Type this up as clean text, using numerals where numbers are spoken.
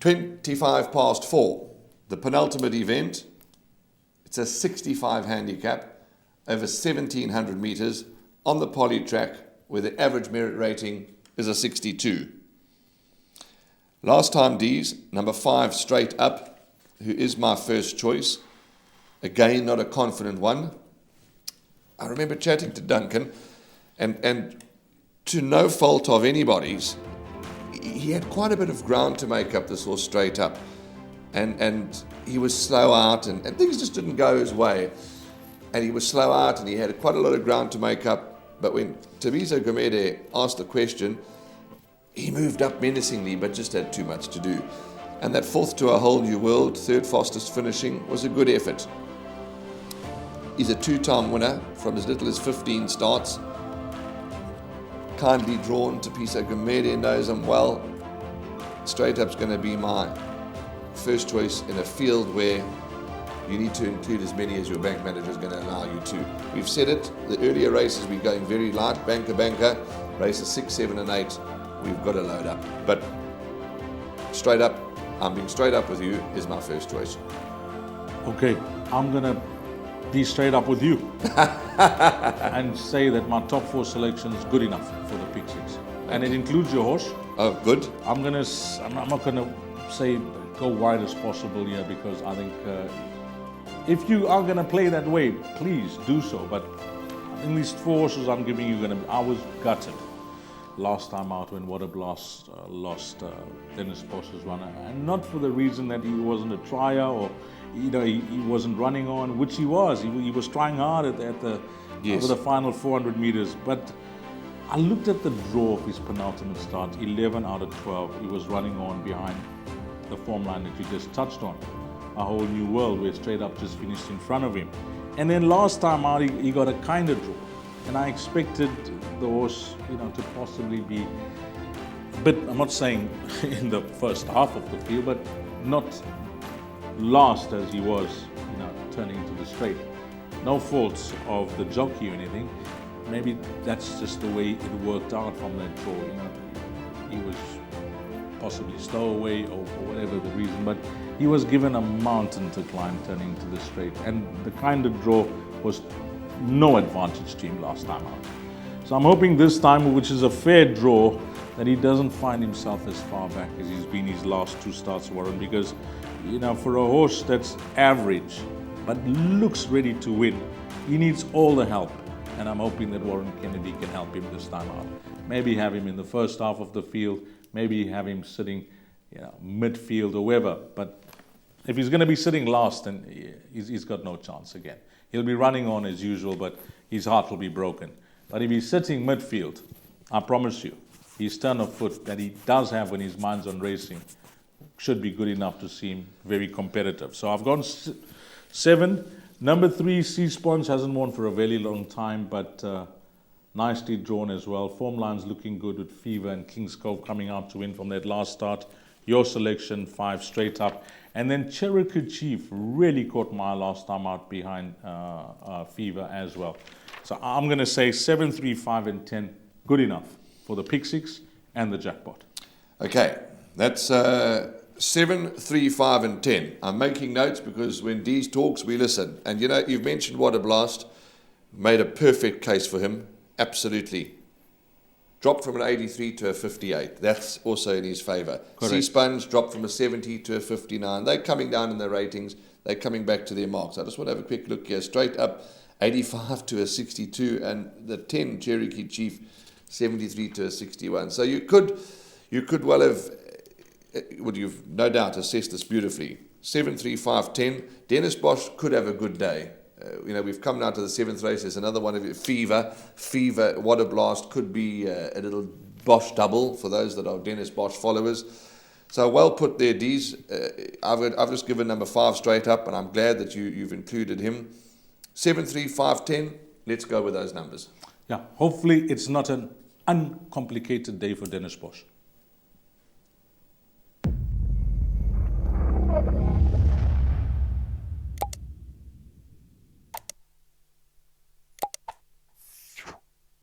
25 past 4, the penultimate event. It's a 65 handicap over 1,700 meters on the poly track where the average merit rating is a 62. Last time D's, number 5 Straight Up, who is my first choice. Again, not a confident one. I remember chatting to Duncan, and to no fault of anybody's, he had quite a bit of ground to make up this horse Straight Up. And he was slow out, and things just didn't go his way. And he was slow out, and he had quite a lot of ground to make up. But when Thabiso Gumede asked the question, he moved up menacingly, but just had too much to do. And that 4th to a whole new world, 3rd fastest finishing, was a good effort. He's a 2-time winner from as little as 15 starts. Kindly drawn. Thabiso Gumede knows him well. Straight Up's going to be my first choice in a field where you need to include as many as your bank manager is going to allow you to. We've said it, the earlier races we're going very light, banker, races 6, 7 and 8, we've got to load up. But Straight Up, I'm being straight up with you, is my first choice. Okay, I'm going to be straight up with you and say that my top 4 selection is good enough for the pick 6. And it includes your horse. Oh, good. I'm not going to say go wide as possible here, because I think if you are going to play that way, please do so. But in these 4 horses I'm giving you, I was gutted last time out when Water Blast lost Dennis Bosch's runner, and not for the reason that he wasn't a trier or he wasn't running on, which he was. He was trying hard over the final 400 meters. But I looked at the draw of his penultimate start, 11 out of 12. He was running on behind the form line that you just touched on, A Whole New World, where Straight Up just finished in front of him. And then last time out, he got a kinder draw. And I expected the horse, to possibly be a bit, I'm not saying in the first half of the field, but not last as he was, turning into the straight. No faults of the jockey or anything. Maybe that's just the way it worked out from that draw. He was possibly stowaway or for whatever the reason, but he was given a mountain to climb turning into the straight. And the kind of draw was no advantage to him last time out. So I'm hoping this time, which is a fair draw, that he doesn't find himself as far back as he's been his last 2 starts, Warren, because, for a horse that's average, but looks ready to win, he needs all the help. And I'm hoping that Warren Kennedy can help him this time out. Maybe have him in the first half of the field, maybe have him sitting, midfield or wherever. But if he's going to be sitting last, then he's got no chance again. He'll be running on as usual, but his heart will be broken. But if he's sitting midfield, I promise you, his turn of foot that he does have when his mind's on racing should be good enough to see him very competitive. So I've gone 7. Number 3, Sea Sponge, hasn't won for a very long time, but nicely drawn as well. Form line's looking good with Fever and King's Cove coming out to win from that last start. Your selection, 5 Straight Up. And then Cherokee Chief really caught my eye last time out behind Fever as well. So I'm going to say 7, 3, 5 and 10, good enough for the pick 6 and the jackpot. Okay, that's 7, 3, 5 and 10. I'm making notes because when Dees talks, we listen. And you've mentioned Water Blast, made a perfect case for him, absolutely. Dropped from an 83 to a 58. That's also in his favour. Sea Sponge dropped from a 70 to a 59. They're coming down in their ratings. They're coming back to their marks. I just want to have a quick look here. Straight Up, 85 to a 62. And the 10, Cherokee Chief, 73 to a 61. So you could well have, you've no doubt assessed this beautifully. 7, 3, 5, 10. Dennis Bosch could have a good day. We've come now to the 7th race. There's another one of it. Fever, Water Blast could be a little Bosch double for those that are Dennis Bosch followers. So well put there, Dees. I've just given number 5 Straight Up, and I'm glad that you've included him. 7, 3, 5, 10. Let's go with those numbers. Yeah, hopefully it's not an uncomplicated day for Dennis Bosch.